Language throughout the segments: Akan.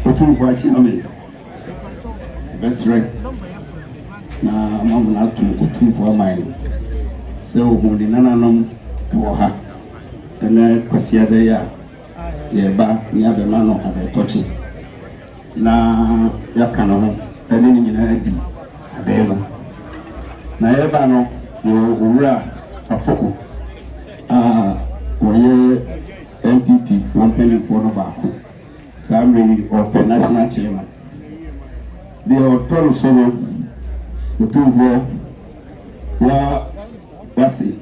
Otu kwachi ame. Best right. Na mama na tu otu for mine. Se ogun di nananom wo ha. Ene kwasia de ya. Ye ba ni abema no ade tochi. Na ya kana ho. Ene ni nyina di ade no. Na ye ba no yo owura afoko. Woye MPP from Penny for no baako. Sammy or the national chairman. The authority solo the two for wasi.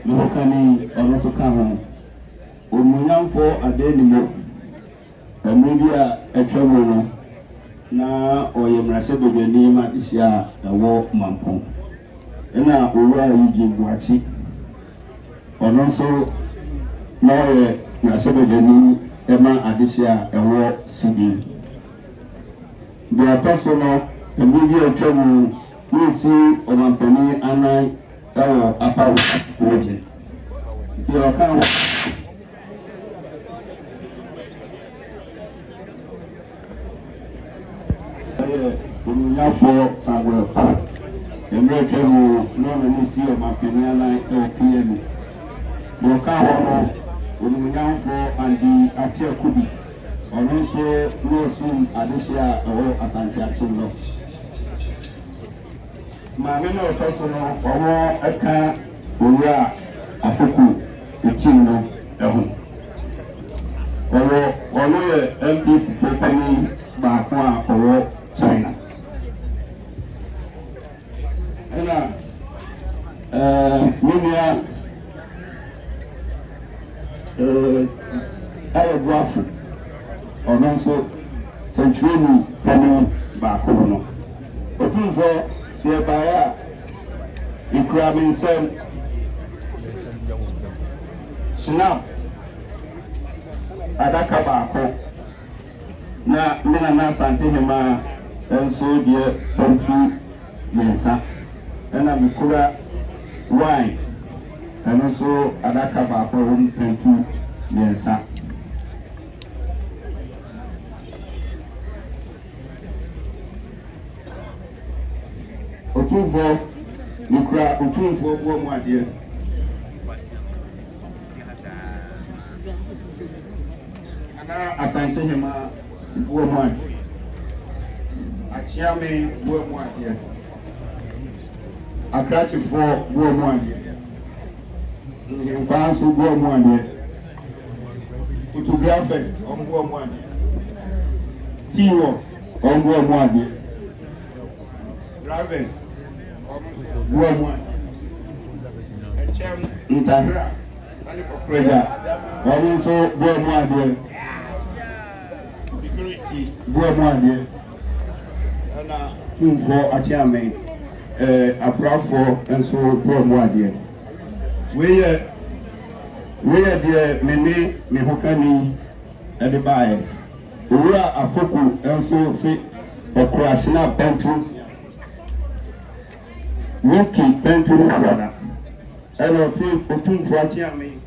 No kani also come Omunyam for a denimo. A media a trouble na oye mrasebe benima this year a war mampon. Ena uwa yuji buachi. Also More Nasebe Deni Emma Adisia Ewo Sidi. The Apostle and maybe a trouble you see on Penny and I our upper project. You account for Samuel Park. And no trouble, no see on Penny and I PM. You account Onunyam for and the Afia Kubi. Also, no soon Adisia or Asante Achimno. Mamino personal or a car or Afuku, the Chino, or only MP for Penny Bakwa or China. And Ayabuafu or also Century Penny Bakono. But for Siabaya, in crabbing some Snap Adaka Bako. Na Mina Santihima and so dear country Mensa and Amikura wine. And also Adaka Bako and two Mensa. Otunfo Nukra Otunfo Bomuadie. Ana Asante Hema Bomuadie. Achiame Bomuadie. Akrachi for Bomuadie. Nkwansu Bomuadie. Photographers on Bomuadie. Stewards on Bomuadie. Drivers Bomuadie. Ntahira Freda also Bomuadie. Security Bomuadie. Ana Tunfo Achiame Aprafo and so Bomuadie. We are the many Mehokani and the buyer. We are a focal and so say or crashing up pensions. Whiskey pensions rather. And our two for Tiami.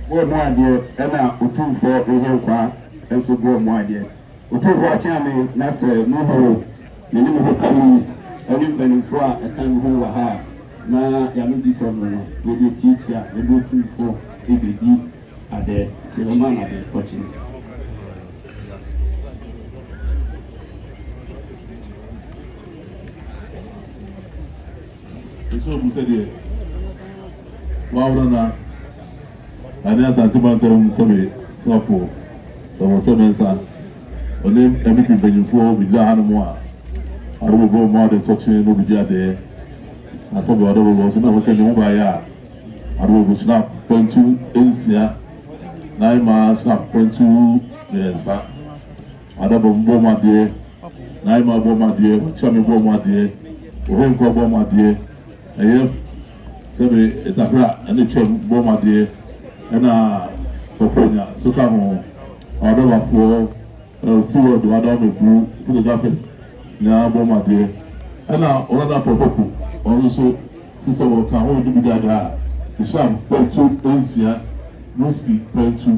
One more dear, and now two for a hill and so go more dear. Two for Tiami, Nasa, no, the name of Hokani, and even for a kind who are. Na yamu disono we dey teach ya we go to for EBD at the Kiloman at the touching. So we said here, wow, na ani asantemanto nsebe swafo so mo se mensa onim every benefo bi da hanu mo a arubo bo mo de touching no bi dia there. I saw the other was not working in Mobile. I will snap 0.2 Asia 9 miles, snap 0.2 yes. I don't know my dear 9 miles, my dear, Chami Boma dear, Ohenko Boma dear, sɛbi etabra ɛne kyɛm bɔmadeɛ ɛna kɔkɔnya so ka ho ɔdɔbafoɔ steward wadɔmɛbu photographers nyinaa bɔmadeɛ ɛna ɔrada pɔpɔpo ɔno nso sisɛ wɔka ho ne bi dada a isham pɛntu nsia whisky pɛntu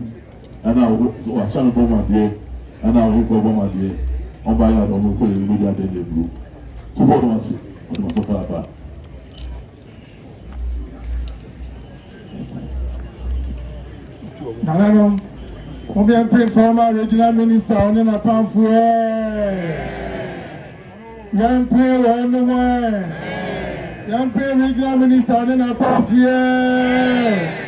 ɛna wahyɛ no bɔmadeɛ ɛna ɔhekɔ bɔmadeɛ ɔba yɛ adɔmo sɛ ne bi dada ne ebu tufo no ase ɔde ma so paapa. Nananom, we are praying former regional minister on the Pamphlet. Young pray one more. Young pray regional minister on the Pamphlet.